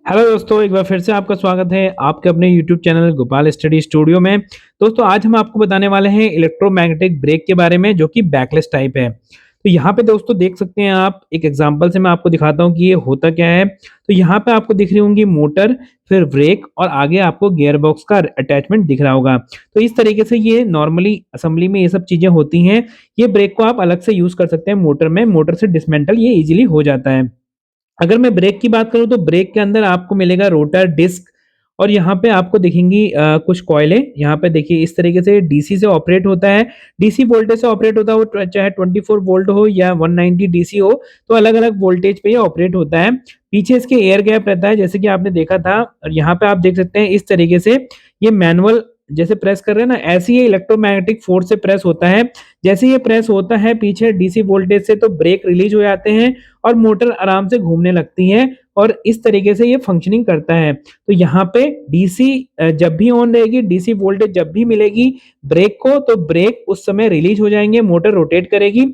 Hello दोस्तों, एक बार फिर से आपका स्वागत है आपके अपने YouTube channel Gopal study studio में। दोस्तों आज हम आपको बताने वाले हैं इलेक्ट्रोमैग्नेटिक ब्रेक के बारे में, जो कि बैकलेस टाइप है। तो यहाँ पे दोस्तों देख सकते हैं आप, एक एग्जांपल से मैं आपको दिखाता हूँ कि ये होता क्या है। तो यहाँ पे आपको दिख रही होंगी मोटर, फिर ब्रेक और आगे आपको गियर बॉक्स का अटैचमेंट दिख रहा होगा। तो इस तरीके से ये नॉर्मली असेंबली में ये सब चीजें होती हैं। ये ब्रेक को आप अलग से यूज कर सकते हैं मोटर में, मोटर से डिसमेंटल ये इजीली हो जाता है। अगर मैं ब्रेक की बात करूँ तो ब्रेक के अंदर आपको मिलेगा रोटर, डिस्क और यहाँ पे आपको दिखेंगी कुछ कॉइलें। यहाँ पे देखिए इस तरीके से डीसी से ऑपरेट होता है। डीसी वोल्टेज से ऑपरेट होता है, वो चाहे 24 वोल्ट हो या 190 डीसी हो, तो अलग-अलग वोल्टेज पे ये ऑपरेट होता है। पीछे इसके एयर गैप रहता है, जैसे कि आपने देखा था। और यहाँ पे आप देख सकते हैं इस तरीके से ये मैनुअल जैसे प्रेस कर रहे हैं ना, ऐसे ही ये इलेक्ट्रोमैग्नेटिक फोर्स से प्रेस होता है। जैसे ये प्रेस होता है पीछे डीसी वोल्टेज से, तो ब्रेक रिलीज हो जाते हैं और मोटर आराम से घूमने लगती है और इस तरीके से ये फंक्शनिंग करता है। तो यहाँ पे डीसी जब भी ऑन रहेगी, डीसी वोल्टेज जब भी मिलेगी ब्रेक को, तो ब्रेक उस समय रिलीज हो जाएंगे, मोटर रोटेट करेगी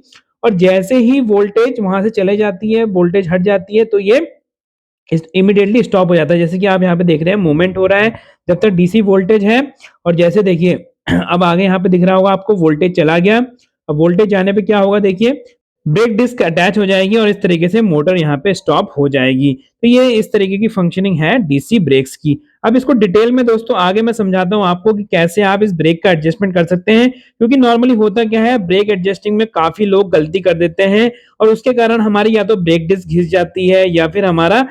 और जैसे ही वोल्टेज वहां से चले जाती है, वोल्टेज हट जाती है, तो ये इमीडिएटली स्टॉप हो जाता है। जैसे कि आप यहाँ पे देख रहे हैं मूवमेंट हो रहा है जब तक डीसी वोल्टेज है। और जैसे देखिए अब आगे यहाँ पे दिख रहा होगा आपको, वोल्टेज चला गया। अब वोल्टेज जाने पे क्या होगा, देखिए ब्रेक डिस्क अटैच हो जाएगी और इस तरीके से मोटर यहाँ पे स्टॉप हो जाएगी। तो ये इस तरीके की फंक्शनिंग है डीसी ब्रेक्स की। अब इसको डिटेल में दोस्तों आगे मैं समझाता हूँ आपको कि कैसे आप इस ब्रेक का एडजस्टमेंट कर सकते हैं, क्योंकि नॉर्मली होता क्या है, ब्रेक एडजस्टिंग में काफी लोग गलती कर देते हैं और उसके कारण हमारी या तो ब्रेक डिस्क घिस जाती है या फिर हमारा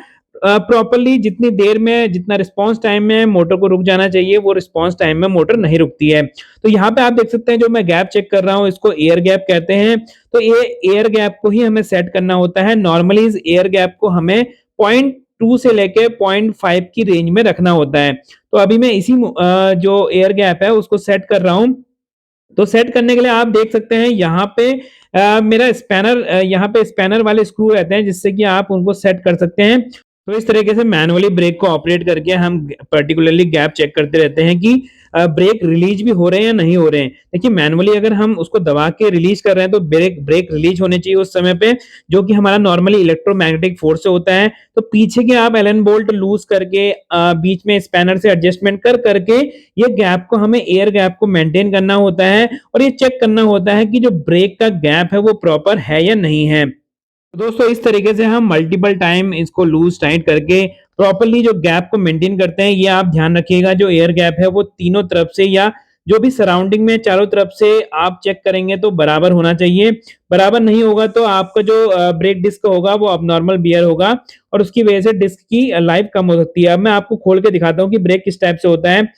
प्रॉपर्ली जितनी देर में, जितना रिस्पांस टाइम में मोटर को रुक जाना चाहिए, वो रिस्पांस टाइम में मोटर नहीं रुकती है। तो यहाँ पे आप देख सकते हैं जो मैं गैप चेक कर रहा हूँ, इसको एयर गैप कहते हैं। तो ये एयर गैप को ही हमें सेट करना होता है। नॉर्मली इस एयर गैप को हमें 0.2 से लेके 0.5 की रेंज में रखना होता है। तो अभी मैं इसी जो एयर गैप है उसको सेट कर रहा हूँ। तो सेट करने के लिए आप देख सकते हैं यहाँ पे मेरा स्पैनर, यहाँ पे स्पैनर वाले स्क्रू रहते हैं जिससे कि आप उनको सेट कर सकते हैं। तो इस तरीके से मैनुअली ब्रेक को ऑपरेट करके हम पर्टिकुलरली गैप चेक करते रहते हैं कि ब्रेक रिलीज भी हो रहे हैं या नहीं हो रहे हैं। देखिए मैनुअली अगर हम उसको दबा के रिलीज कर रहे हैं तो ब्रेक ब्रेक रिलीज होने चाहिए उस समय पे, जो कि हमारा नॉर्मली इलेक्ट्रोमैग्नेटिक फोर्स से होता है। तो पीछे के आप एलन बोल्ट लूज करके बीच में स्पैनर से एडजस्टमेंट कर करके ये गैप को, हमें एयर गैप को मेंटेन करना होता है और ये चेक करना होता है कि जो ब्रेक का गैप है वो प्रॉपर है या नहीं है। तो दोस्तों इस तरीके से हम मल्टीपल टाइम इसको लूज टाइट करके प्रॉपर्ली जो गैप को मेंटेन करते हैं। ये आप ध्यान रखिएगा, जो एयर गैप है वो तीनों तरफ से या जो भी सराउंडिंग में चारों तरफ से आप चेक करेंगे तो बराबर होना चाहिए। बराबर नहीं होगा तो आपका जो ब्रेक डिस्क होगा वो अबनॉर्मल बियर होगा और उसकी वजह से डिस्क की लाइफ कम हो सकती है। अब मैं आपको खोल के दिखाता हूँ कि ब्रेक किस टाइप से होता है।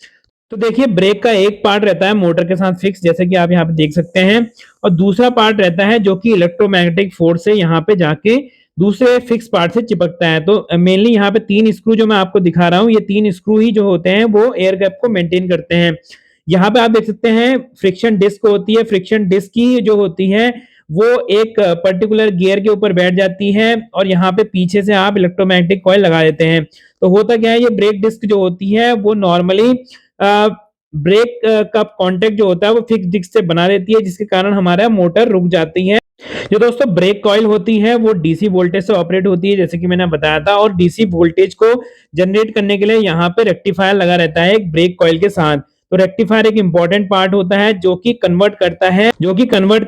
तो देखिए ब्रेक का एक पार्ट रहता है मोटर के साथ फिक्स, जैसे कि आप यहाँ पे देख सकते हैं, और दूसरा पार्ट रहता है जो कि इलेक्ट्रोमैग्नेटिक फोर्स से यहाँ पे जाके दूसरे फिक्स पार्ट से चिपकता है। तो मेनली यहाँ पे 3 स्क्रू जो मैं आपको दिखा रहा हूँ, ये 3 स्क्रू ही जो होते हैं वो एयर गैप को मेंटेन करते हैं। यहाँ पे आप देख सकते हैं फ्रिक्शन डिस्क होती है। फ्रिक्शन डिस्क की जो होती है वो एक पर्टिकुलर गियर के ऊपर बैठ जाती है और यहाँ पे पीछे से आप इलेक्ट्रोमैग्नेटिक कॉइल लगा देते हैं। तो होता क्या है, ये ब्रेक डिस्क जो होती है वो नॉर्मली ब्रेक का कांटेक्ट जो होता है वो फिक्स डिस्क से बना देती है, जिसके कारण हमारा मोटर रुक जाती है। जो दोस्तों ब्रेक कॉइल होती है वो डीसी वोल्टेज से ऑपरेट होती है, जैसे कि मैंने बताया था, और डीसी वोल्टेज को जनरेट करने के लिए यहाँ पे रेक्टिफायर लगा रहता है एक ब्रेक कॉइल के साथ। तो रेक्टिफायर एक इंपॉर्टेंट पार्ट होता है जो कि कन्वर्ट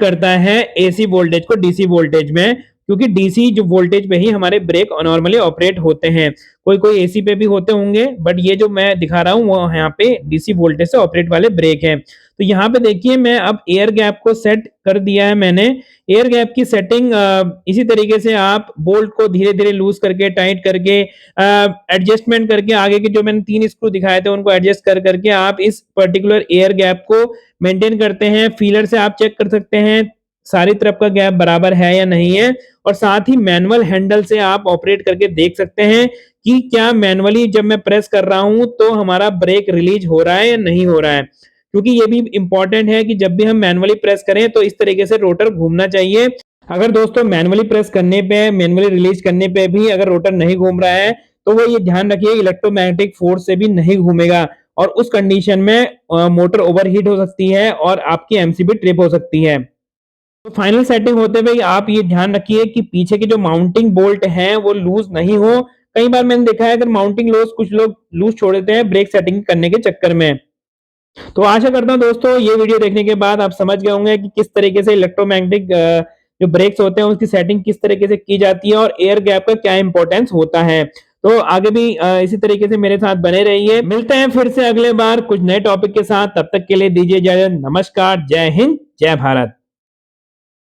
करता है एसी वोल्टेज को डीसी वोल्टेज में, क्योंकि डीसी जो वोल्टेज पे ही हमारे ब्रेक नॉर्मली ऑपरेट होते हैं। कोई कोई एसी पे भी होते होंगे, बट ये जो मैं दिखा रहा हूँ वो यहाँ पे डीसी वोल्टेज से ऑपरेट वाले ब्रेक हैं। तो यहाँ पे देखिए मैं अब एयर गैप को सेट कर दिया है मैंने। एयर गैप की सेटिंग इसी तरीके से आप बोल्ट को धीरे धीरे लूज करके, टाइट करके, एडजस्टमेंट करके, आगे के जो मैंने 3 स्क्रू दिखाए थे उनको एडजस्ट कर करके आप इस पर्टिकुलर एयर गैप को मेंटेन करते हैं। फीलर से आप चेक कर सकते हैं सारी तरफ का गैप बराबर है या नहीं है, और साथ ही मैनुअल हैंडल से आप ऑपरेट करके देख सकते हैं कि क्या मैनुअली जब मैं प्रेस कर रहा हूं तो हमारा ब्रेक रिलीज हो रहा है या नहीं हो रहा है। क्योंकि ये भी इंपॉर्टेंट है कि जब भी हम मैनुअली प्रेस करें तो इस तरीके से रोटर घूमना चाहिए। अगर दोस्तों मैनुअली प्रेस करने पे, मैनुअली रिलीज करने पे भी अगर रोटर नहीं घूम रहा है तो वो ये ध्यान रखिए इलेक्ट्रोमैग्नेटिक फोर्स से भी नहीं घूमेगा, और उस कंडीशन में मोटर ओवरहीट हो सकती है और आपकी एमसीबी ट्रिप हो सकती है। तो फाइनल सेटिंग होते हुए आप ये ध्यान रखिए कि पीछे के जो माउंटिंग बोल्ट हैं वो लूज नहीं हो। कई बार मैंने देखा है अगर माउंटिंग लॉस कुछ लोग लूज छोड़ देते हैं ब्रेक सेटिंग करने के चक्कर में। तो आशा करता हूँ दोस्तों ये वीडियो देखने के बाद आप समझ गए होंगे कि किस तरीके से इलेक्ट्रोमैग्नेटिक जो ब्रेक्स होते हैं उसकी सेटिंग किस तरीके से की जाती है और एयर गैप का क्या इंपॉर्टेंस होता है। तो आगे भी इसी तरीके से मेरे साथ बने रहिए। मिलते हैं फिर से अगले बार कुछ नए टॉपिक के साथ, तब तक के लिए दीजिए इजाजत। नमस्कार, जय हिंद, जय भारत।